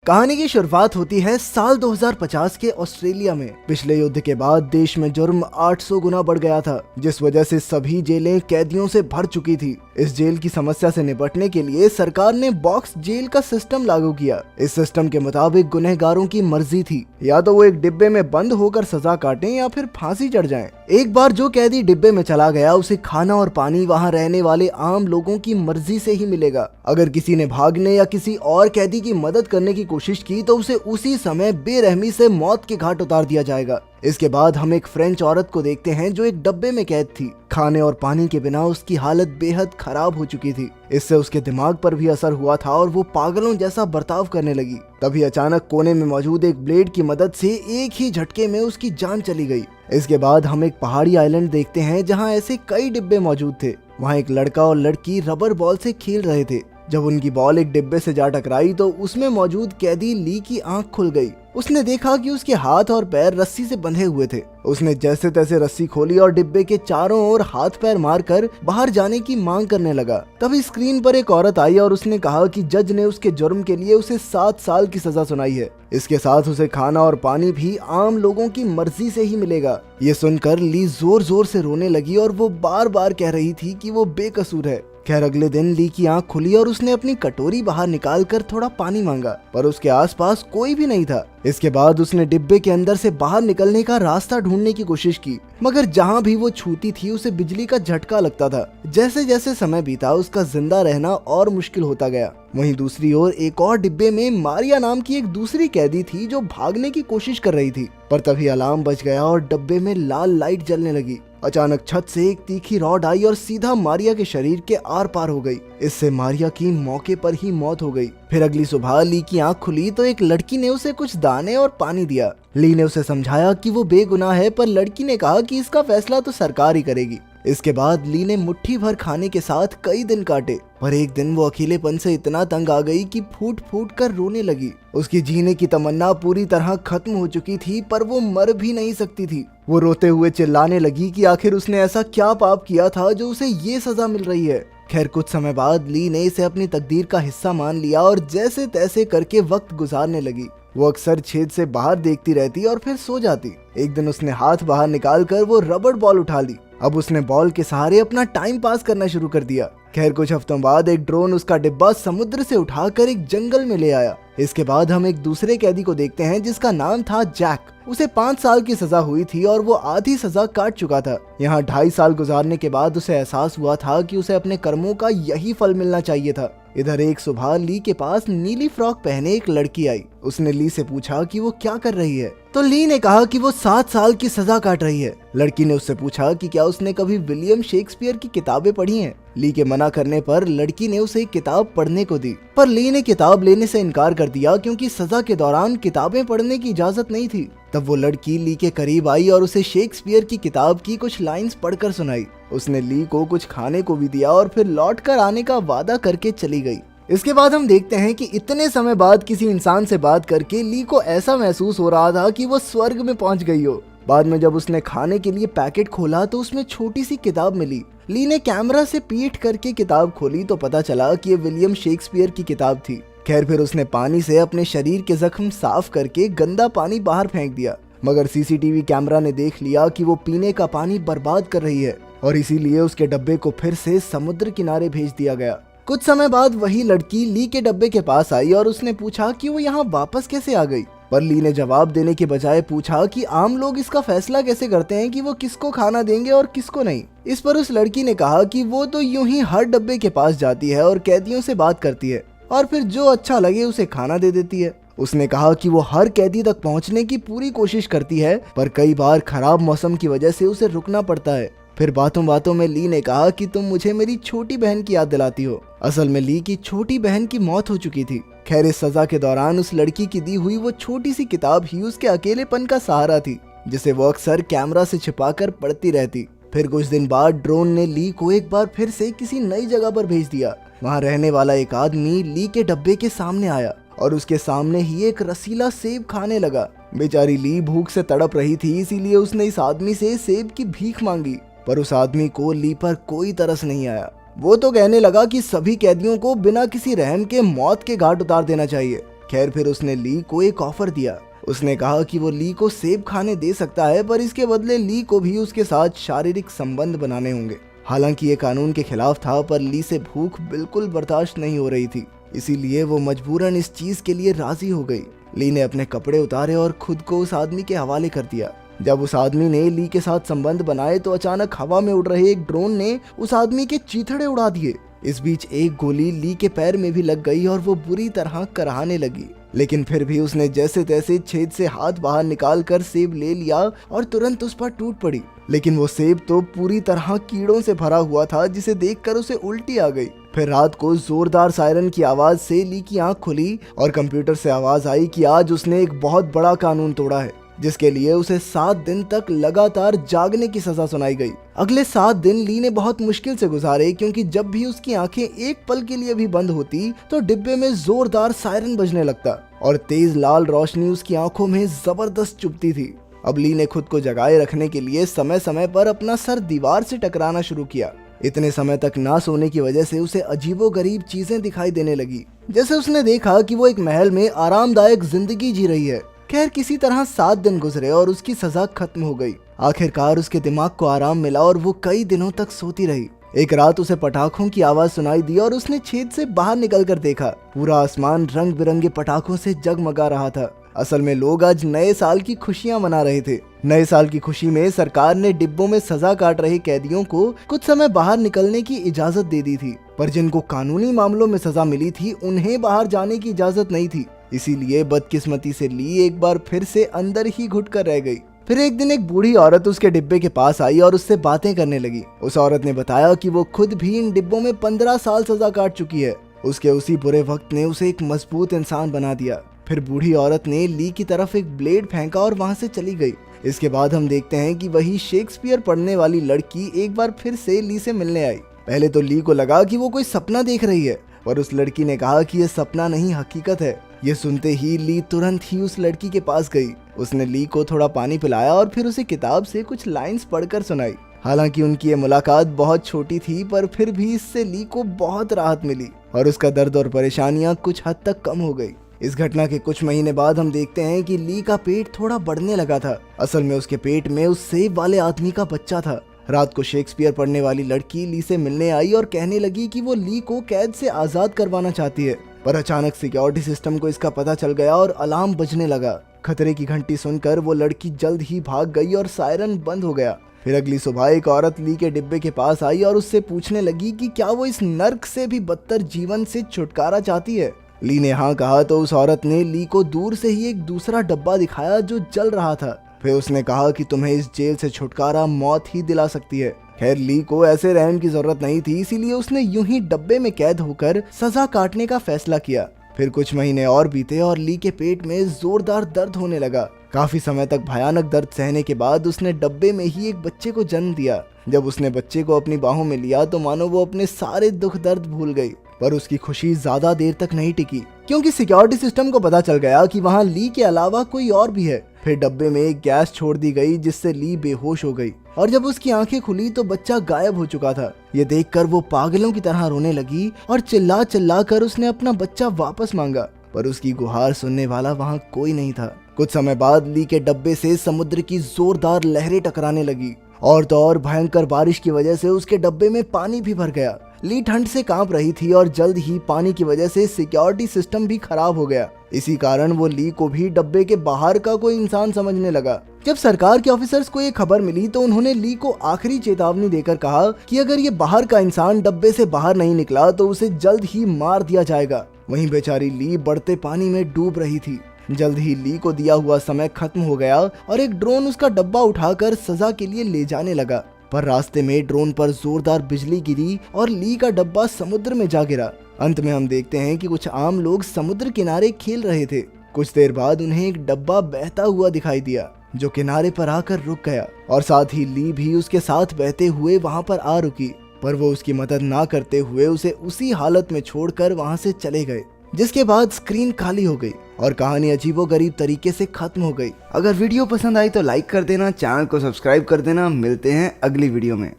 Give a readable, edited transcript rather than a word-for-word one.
कहानी की शुरुआत होती है साल 2050 के ऑस्ट्रेलिया में। पिछले युद्ध के बाद देश में जुर्म 800 गुना बढ़ गया था, जिस वजह से सभी जेलें कैदियों से भर चुकी थी। इस जेल की समस्या से निपटने के लिए सरकार ने बॉक्स जेल का सिस्टम लागू किया। इस सिस्टम के मुताबिक गुनहगारों की मर्जी थी, या तो वो एक डिब्बे में बंद होकर सजा काटें या फिर फांसी चढ़ जाएं। एक बार जो कैदी डिब्बे में चला गया, उसे खाना और पानी वहां रहने वाले आम लोगों की मर्जी से ही मिलेगा। अगर किसी ने भागने या किसी और कैदी की मदद करने की कोशिश की तो उसे उसी समय बेरहमी से मौत के घाट उतार दिया जाएगा। इसके बाद हम एक फ्रेंच औरत को देखते हैं जो एक डब्बे में कैद थी। खाने और पानी के बिना उसकी हालत बेहद खराब हो चुकी थी। इससे उसके दिमाग पर भी असर हुआ था और वो पागलों जैसा बर्ताव करने लगी। तभी अचानक कोने में मौजूद एक ब्लेड की मदद से एक ही झटके में उसकी जान चली गई। इसके बाद हम एक पहाड़ी आइलैंड देखते हैं जहाँ ऐसे कई डिब्बे मौजूद थे। वहाँ एक लड़का और लड़की रबर बॉल से खेल रहे थे। जब उनकी बॉल एक डिब्बे से जा टकराई तो उसमें मौजूद कैदी ली की आंख खुल गई। उसने देखा कि उसके हाथ और पैर रस्सी से बंधे हुए थे। उसने जैसे तैसे रस्सी खोली और डिब्बे के चारों ओर हाथ पैर मारकर बाहर जाने की मांग करने लगा। तभी स्क्रीन पर एक औरत आई और उसने कहा कि जज ने उसके जुर्म के लिए उसे 7 साल की सजा सुनाई है। इसके साथ उसे खाना और पानी भी आम लोगों की मर्जी से ही मिलेगा। ये सुनकर ली जोर जोर से रोने लगी और वो बार बार कह रही थी कि वो बेकसूर है। खैर अगले दिन ली की आंख खुली और उसने अपनी कटोरी बाहर निकालकर थोड़ा पानी मांगा, पर उसके आसपास कोई भी नहीं था। इसके बाद उसने डिब्बे के अंदर से बाहर निकलने का रास्ता ढूंढने की कोशिश की, मगर जहां भी वो छूती थी उसे बिजली का झटका लगता था। जैसे जैसे समय बीता उसका जिंदा रहना और मुश्किल होता गया। वहीं दूसरी ओर एक और डिब्बे में मारिया नाम की एक दूसरी कैदी थी जो भागने की कोशिश कर रही थी, पर तभी अलार्म बज गया और डिब्बे में लाल लाइट जलने लगी। अचानक छत से एक तीखी रॉड आई और सीधा मारिया के शरीर के आर पार हो गई। इससे मारिया की मौके पर ही मौत हो गई। फिर अगली सुबह ली की आंख खुली तो एक लड़की ने उसे कुछ दाने और पानी दिया। ली ने उसे समझाया कि वो बेगुनाह है, पर लड़की ने कहा कि इसका फैसला तो सरकार ही करेगी। इसके बाद ली ने मुट्ठी भर खाने के साथ कई दिन काटे, पर एक दिन वो अकेलेपन से इतना तंग आ गई कि फूट फूट कर रोने लगी। उसकी जीने की तमन्ना पूरी तरह खत्म हो चुकी थी, पर वो मर भी नहीं सकती थी। वो रोते हुए चिल्लाने लगी कि आखिर उसने ऐसा क्या पाप किया था जो उसे ये सजा मिल रही है। खैर कुछ समय बाद ली ने इसे अपनी तकदीर का हिस्सा मान लिया और जैसे तैसे करके वक्त गुजारने लगी। वो अक्सर छेद से बाहर देखती रहती और फिर सो जाती। एक दिन उसने हाथ बाहर निकालकर वो रबड़ बॉल उठा ली। अब उसने बॉल के सहारे अपना टाइम पास करना शुरू कर दिया। खैर कुछ हफ्तों बाद एक ड्रोन उसका डिब्बा समुद्र से उठाकर एक जंगल में ले आया। इसके बाद हम एक दूसरे कैदी को देखते हैं जिसका नाम था जैक। उसे 5 साल की सजा हुई थी और वो आधी सजा काट चुका था। यहाँ 2.5 साल गुजारने के बाद उसे एहसास हुआ था कि उसे अपने कर्मों का यही फल मिलना चाहिए था। इधर एक सुबह ली के पास नीली फ्रॉक पहने एक लड़की आई। उसने ली से पूछा कि वो क्या कर रही है, तो ली ने कहा कि वो 7 साल की सजा काट रही है। लड़की ने उससे पूछा कि क्या उसने कभी विलियम शेक्सपियर की किताबें पढ़ी हैं। ली के मना करने पर लड़की ने उसे एक किताब पढ़ने को दी, पर ली ने किताब लेने से इनकार कर दिया क्योंकि सजा के दौरान किताबें पढ़ने की इजाजत नहीं थी। तब वो लड़की ली के करीब आई और उसे शेक्सपियर की किताब की कुछ लाइंस पढ़कर सुनाई। उसने ली को कुछ खाने को भी दिया और फिर लौट कर आने का वादा करके चली गई। इसके बाद हम देखते हैं कि इतने समय बाद किसी इंसान से बात करके ली को ऐसा महसूस हो रहा था कि वो स्वर्ग में पहुंच गई हो। बाद में जब उसने खाने के लिए पैकेट खोला तो उसमें छोटी सी किताब मिली। ली ने कैमरा से पीट करके किताब खोली तो पता चला कि ये विलियम शेक्सपियर की किताब थी। खैर फिर उसने पानी से अपने शरीर के जख्म साफ करके गंदा पानी बाहर फेंक दिया, मगर सीसीटीवी कैमरा ने देख लिया कि वो पीने का पानी बर्बाद कर रही है और इसीलिए उसके डब्बे को फिर से समुद्र किनारे भेज दिया गया। कुछ समय बाद वही लड़की ली के डब्बे के पास आई और उसने पूछा कि वो यहाँ वापस कैसे आ गई, पर ली ने जवाब देने के बजाय पूछा कि आम लोग इसका फैसला कैसे करते हैं कि वो किसको खाना देंगे और किसको नहीं। इस पर उस लड़की ने कहा कि वो तो यूं ही हर डब्बे के पास जाती है और कैदियों से बात करती है और फिर जो अच्छा लगे उसे खाना दे देती है। उसने कहा कि वो हर कैदी तक पहुंचने की पूरी कोशिश करती है, पर कई बार खराब मौसम की वजह से उसे रुकना पड़ता है। फिर बातों बातों में ली ने कहा कि तुम मुझे मेरी छोटी बहन की याद दिलाती हो। असल में ली की छोटी बहन की मौत हो चुकी थी। खैर इस सजा के दौरान उस लड़की की दी हुई वो छोटी सी किताब ही उसके अकेलेपन का सहारा थी, जिसे वो अक्सर कैमरा से छिपाकर पढ़ती रहती। फिर कुछ दिन बाद ड्रोन ने ली को एक बार फिर से किसी नई जगह पर भेज दिया। वहाँ रहने वाला एक आदमी ली के डब्बे के सामने आया और उसके सामने ही एक रसीला सेब खाने लगा। बेचारी ली भूख से तड़प रही थी, इसीलिए उसने इस आदमी से सेब की भीख मांगी, पर उस आदमी को ली पर कोई तरस नहीं आया। वो तो कहने लगा कि सभी कैदियों को बिना किसी रहम के मौत के घाट उतार देना चाहिए। खैर फिर उसने ली को एक ऑफर दिया। उसने कहा कि वो ली को सेब खाने दे सकता है, पर इसके बदले ली को भी उसके साथ शारीरिक संबंध बनाने होंगे। हालांकि ये कानून के खिलाफ था, पर ली से भूख बिल्कुल बर्दाश्त नहीं हो रही थी, इसीलिए वो मजबूरन इस चीज के लिए राजी हो गई। ली ने अपने कपड़े उतारे और खुद को उस आदमी के हवाले कर दिया। जब उस आदमी ने ली के साथ संबंध बनाए तो अचानक हवा में उड़ रहे एक ड्रोन ने उस आदमी के चीथड़े उड़ा दिए। इस बीच एक गोली ली के पैर में भी लग गई और वो बुरी तरह कराहने लगी, लेकिन फिर भी उसने जैसे तैसे छेद से हाथ बाहर निकाल कर सेब ले लिया और तुरंत उस पर टूट पड़ी। लेकिन वो सेब तो पूरी तरह कीड़ों से भरा हुआ था, जिसे देखकर उसे उल्टी आ गई। फिर रात को जोरदार सायरन की आवाज से ली की आंख खुली और कंप्यूटर से आवाज आई कि आज उसने एक बहुत बड़ा कानून तोड़ा है, जिसके लिए उसे 7 दिन तक लगातार जागने की सजा सुनाई गई। अगले 7 दिन ली ने बहुत मुश्किल से गुजारे, क्योंकि जब भी उसकी आंखें एक पल के लिए भी बंद होती तो डिब्बे में जोरदार सायरन बजने लगता और तेज लाल रोशनी उसकी आंखों में जबरदस्त चुभती थी। अब ली ने खुद को जगाए रखने के लिए समय समय पर अपना सर दीवार से टकराना शुरू किया। इतने समय तक ना सोने की वजह से उसे अजीबोगरीब चीजें दिखाई देने लगी। जैसे उसने देखा कि वो एक महल में आरामदायक जिंदगी जी रही है। खैर किसी तरह 7 दिन गुजरे और उसकी सजा खत्म हो गई। आखिरकार उसके दिमाग को आराम मिला और वो कई दिनों तक सोती रही। एक रात उसे पटाखों की आवाज सुनाई दी और उसने छेद से बाहर निकलकर देखा। पूरा आसमान रंग बिरंगे पटाखों से जगमगा रहा था। असल में लोग आज नए साल की खुशियां मना रहे थे। नए साल की खुशी में सरकार ने डिब्बों में सजा काट रहे कैदियों को कुछ समय बाहर निकलने की इजाजत दे दी थी, पर जिनको कानूनी मामलों में सजा मिली थी उन्हें बाहर जाने की इजाजत नहीं थी। इसीलिए बदकिस्मती से ली एक बार फिर से अंदर ही घुट कर रह गई। फिर एक दिन एक बूढ़ी औरत उसके डिब्बे के पास आई और उससे बातें करने लगी। उस औरत ने बताया कि वो खुद भी इन डिब्बों में 15 साल सजा काट चुकी है। उसके उसी बुरे वक्त ने उसे एक मजबूत इंसान बना दिया। फिर बूढ़ी औरत ने ली की तरफ एक ब्लेड फेंका और वहां से चली गई। इसके बाद हम देखते हैं कि वही शेक्सपियर पढ़ने वाली लड़की एक बार फिर से ली से मिलने आई। पहले तो ली को लगा कि वो कोई सपना देख रही है, पर उस लड़की ने कहा कि यह सपना नहीं हकीकत है। ये सुनते ही ली तुरंत ही उस लड़की के पास गई। उसने ली को थोड़ा पानी पिलाया और फिर उसे किताब से कुछ लाइंस पढ़कर सुनाई। हालांकि उनकी ये मुलाकात बहुत छोटी थी, पर फिर भी इससे ली को बहुत राहत मिली और उसका दर्द और परेशानियां कुछ हद तक कम हो गई। इस घटना के कुछ महीने बाद हम देखते हैं कि ली का पेट थोड़ा बढ़ने लगा था। असल में उसके पेट में उस सेब वाले आदमी का बच्चा था। रात को शेक्सपियर पढ़ने वाली लड़की ली से मिलने आई और कहने लगी कि वो ली को कैद से आजाद करवाना चाहती है, पर अचानक सिक्योरिटी सिस्टम को इसका पता चल गया और अलार्म बजने लगा। खतरे की घंटी सुनकर वो लड़की जल्द ही भाग गई और सायरन बंद हो गया। फिर अगली सुबह एक औरत ली के डिब्बे के पास आई और उससे पूछने लगी कि क्या वो इस नर्क से भी बदतर जीवन से छुटकारा चाहती है। ली ने हाँ कहा तो उस औरत ने ली को दूर से ही एक दूसरा डब्बा दिखाया जो जल रहा था। फिर उसने कहा कि तुम्हें इस जेल से छुटकारा मौत ही दिला सकती है। खैर ली को ऐसे रहम की जरूरत नहीं थी, इसीलिए उसने यूं ही डब्बे में कैद होकर सजा काटने का फैसला किया। फिर कुछ महीने और बीते और ली के पेट में जोरदार दर्द होने लगा। काफी समय तक भयानक दर्द सहने के बाद उसने डब्बे में ही एक बच्चे को जन्म दिया। जब उसने बच्चे को अपनी बाहों में लिया तो मानो वो अपने सारे दुख दर्द भूल गई। पर उसकी खुशी ज्यादा देर तक नहीं टिकी, क्योंकि सिक्योरिटी सिस्टम को पता चल गया कि वहाँ ली के अलावा कोई और भी है। फिर डब्बे में एक गैस छोड़ दी गई जिससे ली बेहोश हो गई और जब उसकी आंखें खुली तो बच्चा गायब हो चुका था। ये देखकर वो पागलों की तरह रोने लगी और चिल्ला चिल्ला कर उसने अपना बच्चा वापस मांगा, पर उसकी गुहार सुनने वाला वहाँ कोई नहीं था। कुछ समय बाद ली के डब्बे से समुद्र की जोरदार लहरें टकराने लगी और तो और भयंकर बारिश की वजह से उसके डब्बे में पानी भी भर गया। ली ठंड से कांप रही थी और जल्द ही पानी की वजह से सिक्योरिटी सिस्टम भी खराब हो गया। इसी कारण वो ली को भी डब्बे के बाहर का कोई इंसान समझने लगा। जब सरकार के ऑफिसर्स को ये खबर मिली तो उन्होंने ली को आखिरी चेतावनी देकर कहा कि अगर ये बाहर का इंसान डब्बे से बाहर नहीं निकला तो उसे जल्द ही मार दिया जाएगा। वहीं बेचारी ली बढ़ते पानी में डूब रही थी। जल्द ही ली को दिया हुआ समय खत्म हो गया और एक ड्रोन उसका डब्बा उठाकर सजा के लिए ले जाने लगा, पर रास्ते में ड्रोन पर जोरदार बिजली गिरी और ली का डब्बा समुद्र में जा गिरा। अंत में हम देखते हैं कि कुछ आम लोग समुद्र किनारे खेल रहे थे। कुछ देर बाद उन्हें एक डब्बा बहता हुआ दिखाई दिया जो किनारे पर आकर रुक गया और साथ ही ली भी उसके साथ बहते हुए वहां पर आ रुकी, पर वो उसकी मदद ना करते हुए उसे उसी हालत में छोड़कर वहां से चले गए। जिसके बाद स्क्रीन खाली हो गई और कहानी अजीबोगरीब तरीके से खत्म हो गई। अगर वीडियो पसंद आई तो लाइक कर देना, चैनल को सब्सक्राइब कर देना। मिलते हैं अगली वीडियो में।